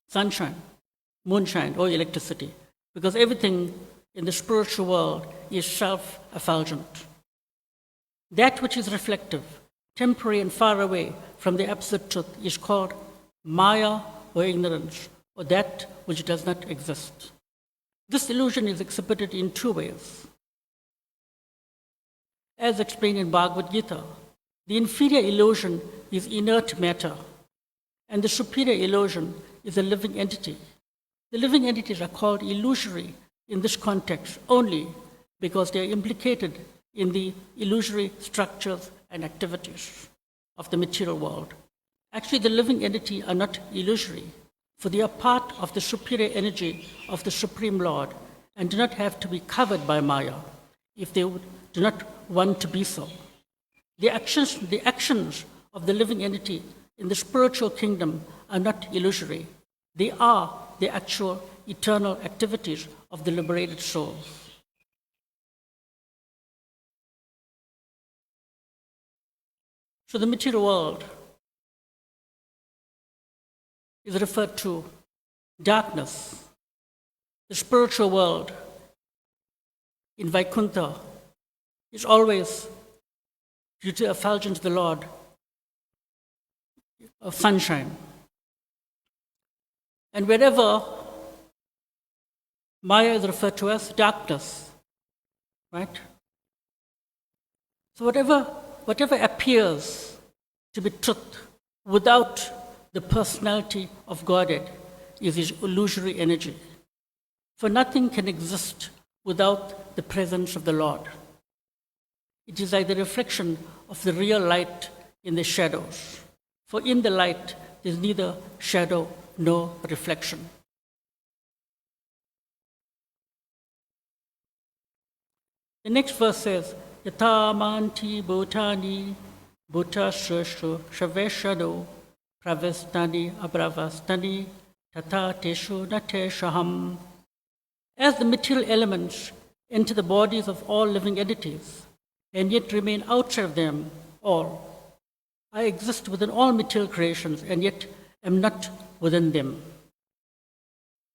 sunshine, moonshine, or electricity, because everything in the spiritual world is self-effulgent. That which is reflective, temporary, and far away from the absolute truth is called Maya or ignorance, or that which does not exist. This illusion is exhibited in two ways. As explained in Bhagavad Gita, the inferior illusion is inert matter, and the superior illusion is a living entity. The living entities are called illusory in this context only because they are implicated in the illusory structures and activities of the material world. Actually, the living entity are not illusory, for they are part of the superior energy of the Supreme Lord and do not have to be covered by Maya if they do not want to be so. The actions of the living entity in the spiritual kingdom are not illusory. They are the actual eternal activities of the liberated souls. So the material world is referred to darkness. The spiritual world in Vaikuntha is always, due to effulgence of the Lord, of sunshine. And wherever Maya is referred to as darkness, right? So whatever appears to be truth without the personality of Godhead is his illusory energy. For nothing can exist without the presence of the Lord. It is like the reflection of the real light in the shadows. For in the light, there is neither shadow nor reflection. The next verse says, Yata manti bhutani bhutashrashtu shaveshado pravestani abravastani tata teshu nateshaham. As the material elements enter the bodies of all living entities and yet remain outside of them all, I exist within all material creations and yet am not within them.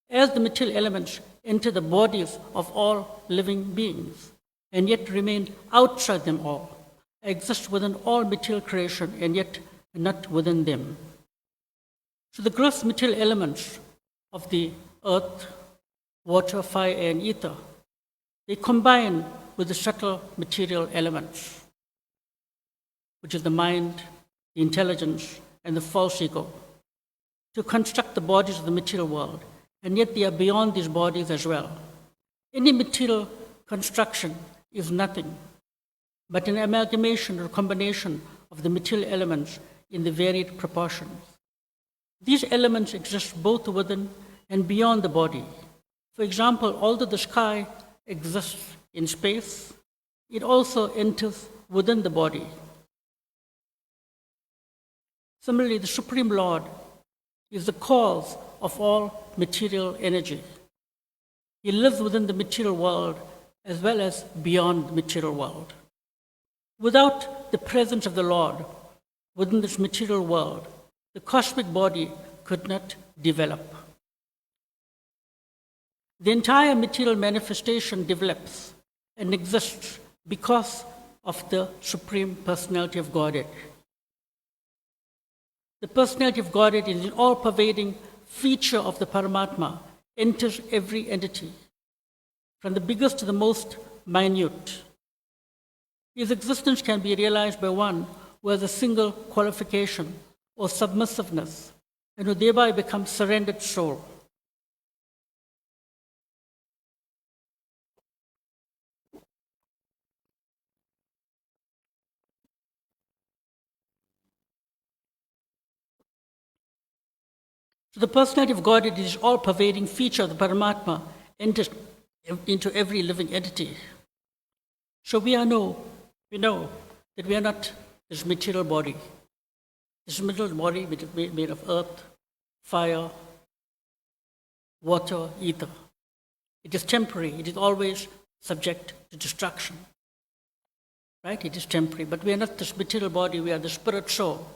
As the material elements enter the bodies of all living beings and yet remain outside them all, I exist within all material creation and yet not within them. So the gross material elements of the earth, water, fire, and ether, they combine with the subtle material elements, which is the mind, the intelligence, and the false ego, to construct the bodies of the material world, and yet they are beyond these bodies as well. Any material construction is nothing but an amalgamation or combination of the material elements in the varied proportions. These elements exist both within and beyond the body. For example, although the sky exists in space, it also enters within the body. Similarly, the Supreme Lord is the cause of all material energy. He lives within the material world as well as beyond the material world. Without the presence of the Lord within this material world, the cosmic body could not develop. The entire material manifestation develops and exists because of the Supreme Personality of Godhead. The personality of Godhead is an all-pervading feature of the Paramatma, enters every entity, from the biggest to the most minute. His existence can be realized by one who has a single qualification or submissiveness, and who thereby becomes surrendered soul. So the personality of God, it is all-pervading feature of the Paramatma, enters into every living entity. So we know that we are not this material body. This material body made of earth, fire, water, ether. It is temporary. It is always subject to destruction. Right? It is temporary. But we are not this material body. We are the spirit soul.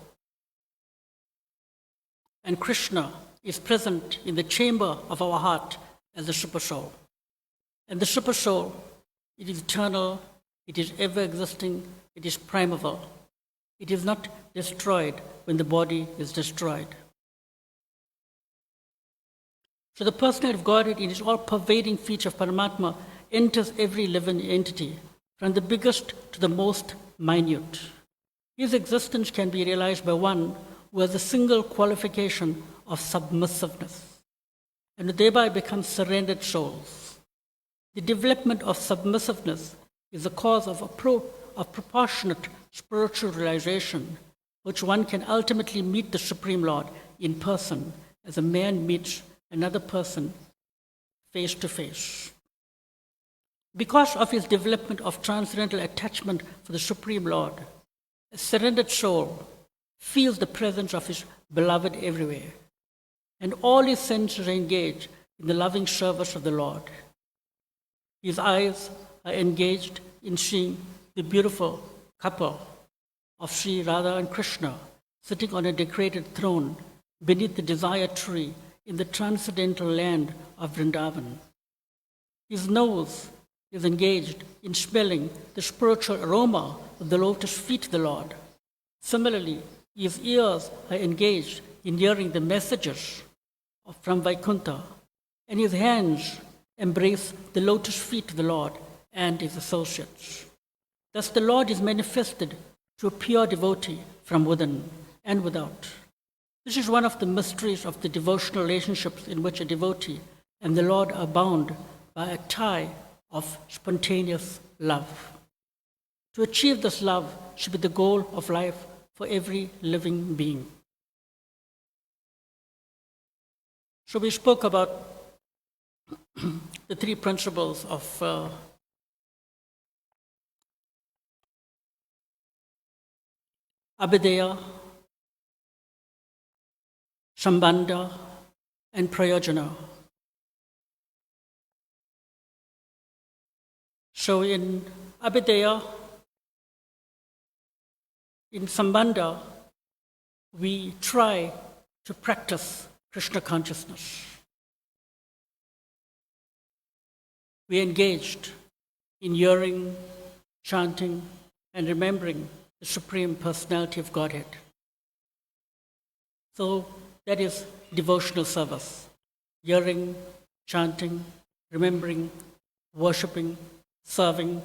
And Krishna is present in the chamber of our heart as the super soul. And the super soul, it is eternal, it is ever-existing, it is primeval. It is not destroyed when the body is destroyed. So the personality of Godhead, in its all-pervading feature of Paramatma, enters every living entity, from the biggest to the most minute. His existence can be realized by one who has a single qualification of submissiveness, and who thereby becomes surrendered souls. The development of submissiveness is the cause of proportionate spiritual realization, which one can ultimately meet the Supreme Lord in person, as a man meets another person face to face. Because of his development of transcendental attachment for the Supreme Lord, a surrendered soul feels the presence of his beloved everywhere, and all his senses are engaged in the loving service of the Lord. His eyes are engaged in seeing the beautiful couple of Sri Radha and Krishna sitting on a decorated throne beneath the desire tree in the transcendental land of Vrindavan. His nose is engaged in smelling the spiritual aroma of the lotus feet of the Lord. Similarly, his ears are engaged in hearing the messages from Vaikuntha, and his hands embrace the lotus feet of the Lord and his associates. Thus, the Lord is manifested to a pure devotee from within and without. This is one of the mysteries of the devotional relationships in which a devotee and the Lord are bound by a tie of spontaneous love. To achieve this love should be the goal of life for every living being. So we spoke about the three principles of Abhideya, Sambandha, and Prayojana. So in Abhideya, in Sambandha, we try to practice Krishna consciousness. We engaged in hearing, chanting, and remembering the Supreme Personality of Godhead. So that is devotional service. Hearing, chanting, remembering, worshipping, serving,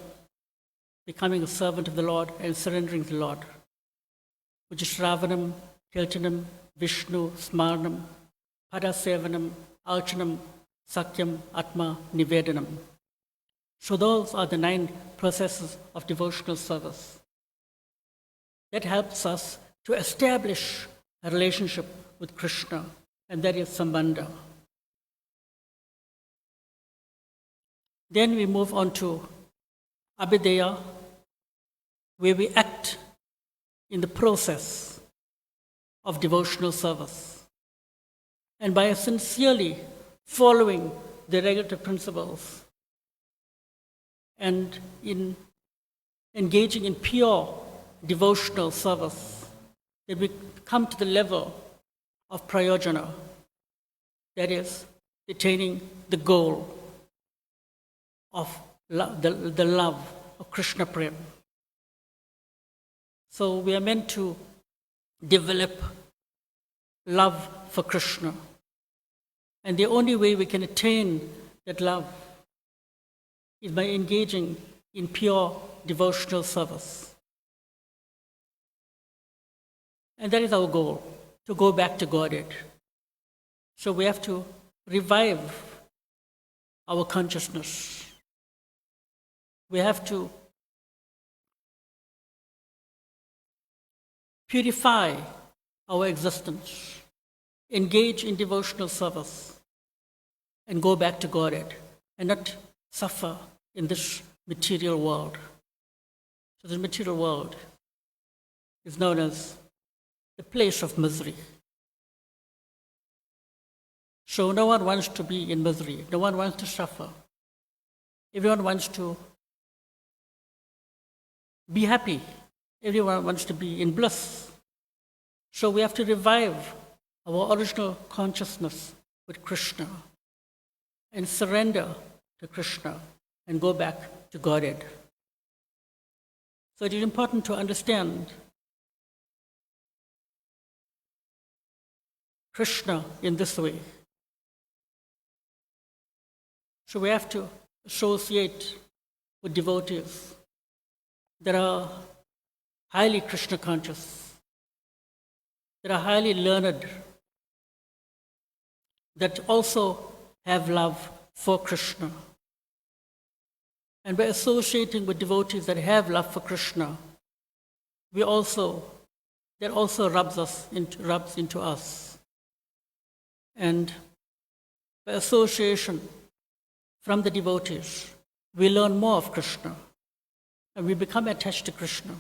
becoming a servant of the Lord and surrendering to the Lord, which is Shravanam, Kirtanam, Vishnu, Smaranam, Padasevanam, Archanam, Sakyam, Atma, Nivedanam. So those are the 9 processes of devotional service. That helps us to establish a relationship with Krishna, and that is Sambandha. Then we move on to Abhideya, where we act in the process of devotional service. And by sincerely following the regulative principles and in engaging in pure devotional service, that we come to the level of prayojana, that is, attaining the goal of the love of Krishna Prem. So we are meant to develop love for Krishna. And the only way we can attain that love is by engaging in pure devotional service. And that is our goal, to go back to Godhead. So we have to revive our consciousness. We have to purify our existence, engage in devotional service, and go back to Godhead, and not suffer in this material world. So the material world is known as the place of misery. So no one wants to be in misery. No one wants to suffer. Everyone wants to be happy. Everyone wants to be in bliss. So we have to revive our original consciousness with Krishna and surrender to Krishna and go back to Godhead. So it is important to understand Krishna in this way. So we have to associate with devotees that are highly Krishna conscious, that are highly learned, that also have love for Krishna. And by associating with devotees that have love for Krishna, that also rubs into us. And by association from the devotees, we learn more of Krishna, and we become attached to Krishna.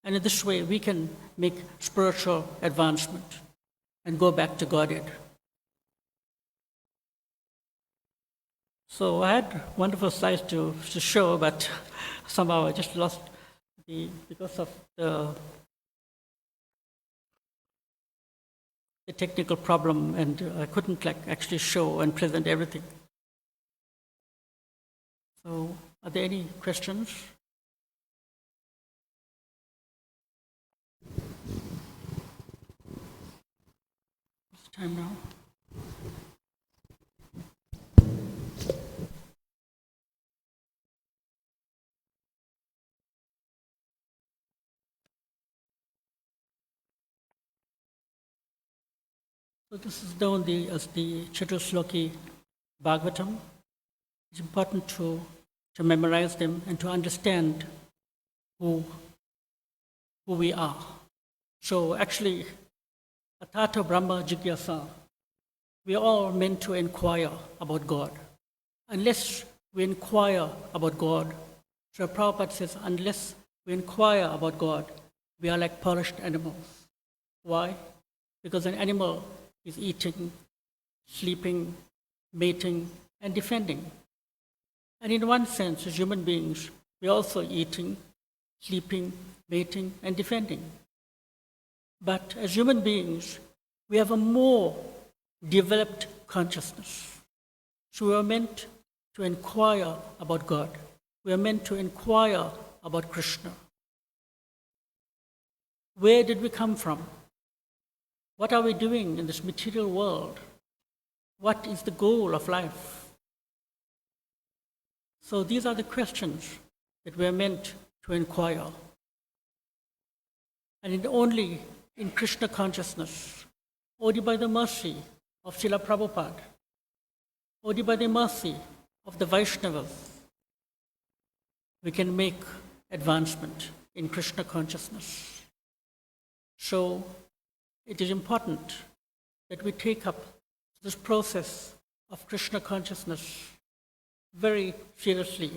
And in this way, we can make spiritual advancement. and go back to Godhead. So I had wonderful slides to show, but somehow I just lost because of the technical problem, and I couldn't actually show and present everything. So are there any questions? What's the time now? So this is known as the Chatusloki Bhagavatam. It's important to memorize them and to understand who we are. So actually, Atata Brahma Jigyasa, we are all meant to inquire about God. Unless we inquire about God, Sri Prabhupada says, unless we inquire about God, we are like polished animals. Why? Because an animal is eating, sleeping, mating, and defending. And in one sense, as human beings, we're also eating, sleeping, mating, and defending. But as human beings, we have a more developed consciousness. So we are meant to inquire about God. We are meant to inquire about Krishna. Where did we come from? What are we doing in this material world? What is the goal of life? So these are the questions that we are meant to inquire. And only in Krishna consciousness, only by the mercy of Srila Prabhupada, only by the mercy of the Vaishnavas, we can make advancement in Krishna consciousness. So it is important that we take up this process of Krishna consciousness very seriously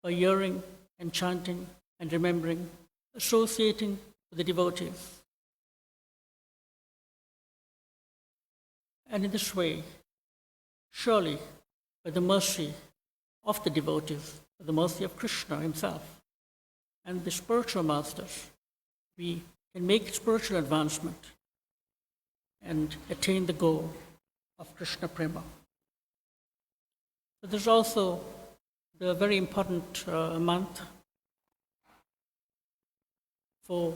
by hearing and chanting and remembering, associating with the devotees. And in this way, surely by the mercy of the devotees, by the mercy of Krishna himself and the spiritual masters, we can make spiritual advancement and attain the goal of Krishna Prema. So there's also the very important month for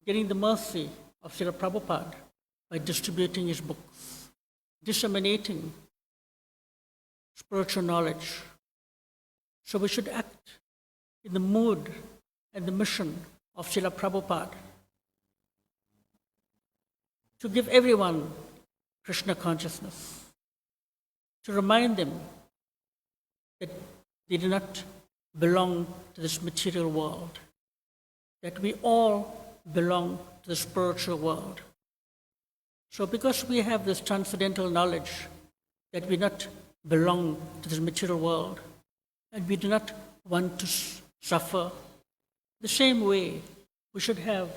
getting the mercy of Srila Prabhupada by distributing his books, disseminating spiritual knowledge. So we should act in the mood and the mission of Srila Prabhupada to give everyone Krishna consciousness, to remind them that they do not belong to this material world, that we all belong to the spiritual world. So because we have this transcendental knowledge that we not belong to this material world and we do not want to suffer, the same way we should have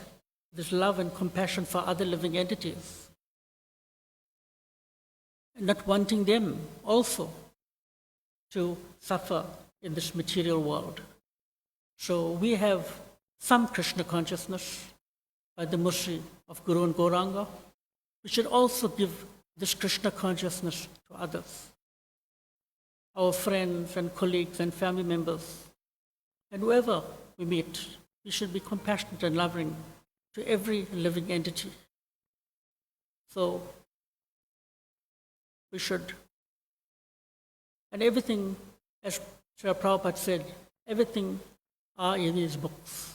this love and compassion for other living entities, and not wanting them also to suffer in this material world. So we have some Krishna consciousness by the mercy of Guru and Gauranga. We should also give this Krishna consciousness to others, our friends and colleagues and family members, and whoever we meet. We should be compassionate and loving to every living entity. So we should, and everything, as Srila Prabhupada said, everything are in his books.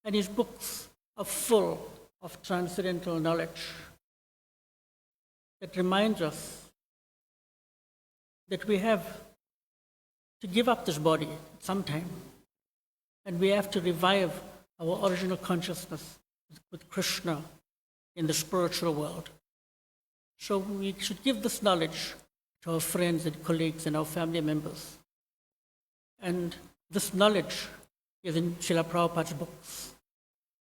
And his books are full of transcendental knowledge that reminds us that we have to give up this body sometime, and we have to revive our original consciousness with Krishna in the spiritual world. So we should give this knowledge to our friends and colleagues and our family members. And this knowledge is in Srila Prabhupada's books.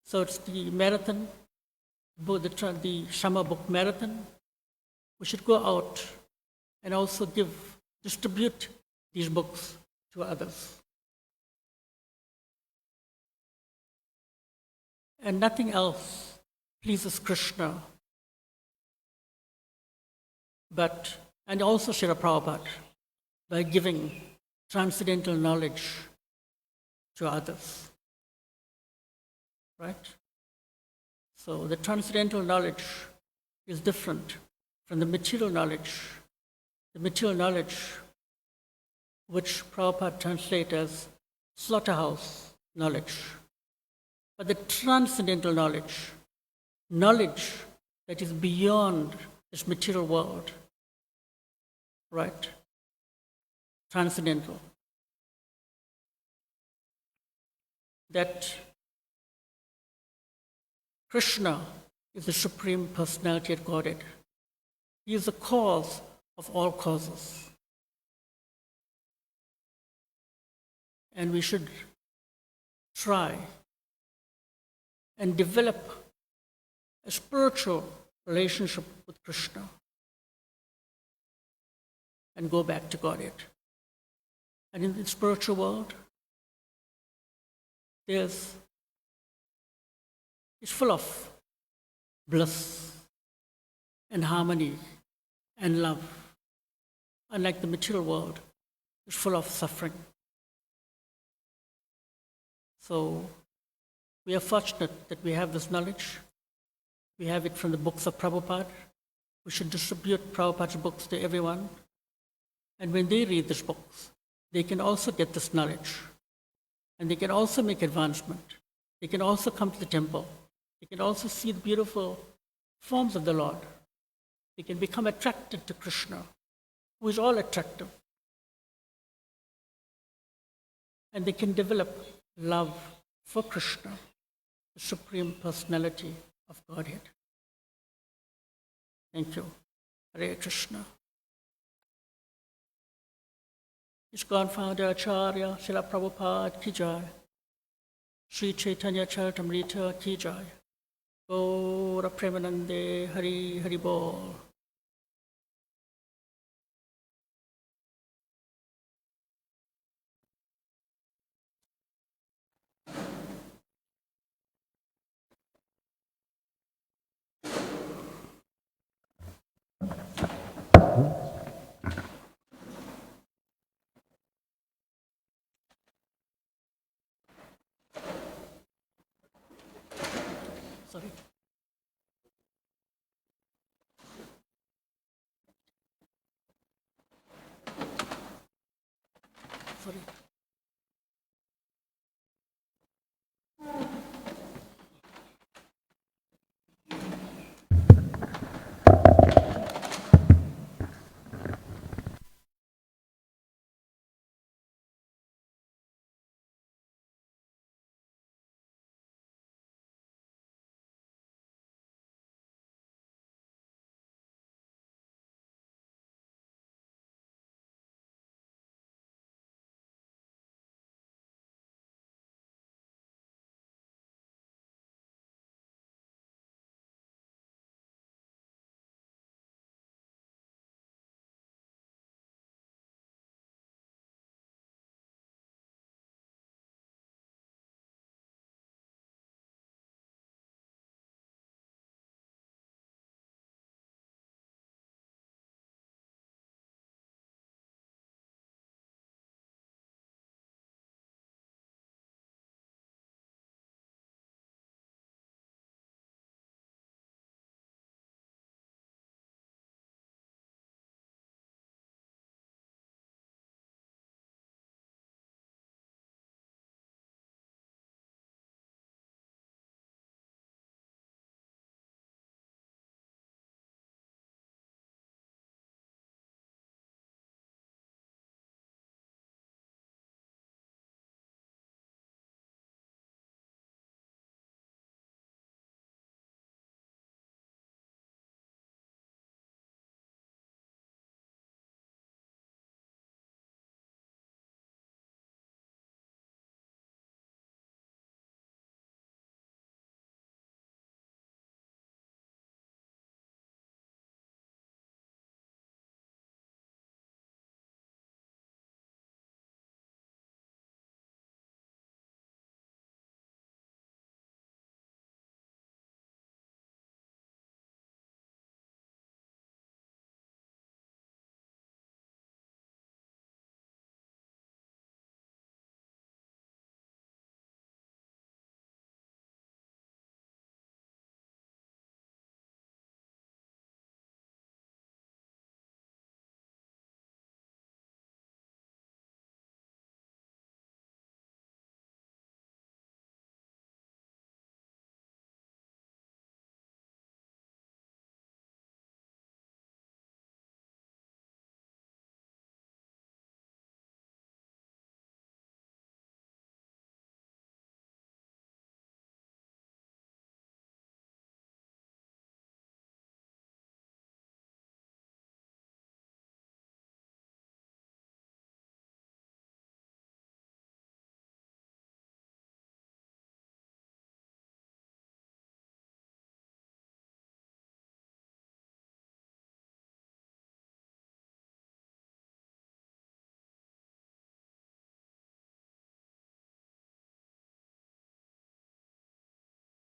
So it's the marathon the summer book marathon. We should go out and also distribute these books to others. And nothing else pleases Krishna, and also Srila Prabhupada, by giving transcendental knowledge to others. Right? So the transcendental knowledge is different from the material knowledge. The material knowledge, which Prabhupada translates as slaughterhouse knowledge. But the transcendental knowledge that is beyond this material world, right? Transcendental. That Krishna is the Supreme Personality of Godhead. He is the cause of all causes. And we should try and develop a spiritual relationship with Krishna and go back to Godhead. And in the spiritual world, it's full of bliss and harmony and love. Unlike the material world, it's full of suffering. So we are fortunate that we have this knowledge. We have it from the books of Prabhupada. We should distribute Prabhupada's books to everyone. And when they read these books, they can also get this knowledge. And they can also make advancement. They can also come to the temple. They can also see the beautiful forms of the Lord. They can become attracted to Krishna, who is all attractive. And they can develop love for Krishna, the Supreme Personality of Godhead. Thank you. Hare Krishna. His Godfather Acharya Srila Prabhupada ki jai. Sri Caitanya caritamrta ki jai. Gaura Premanande Hari Hari Bol.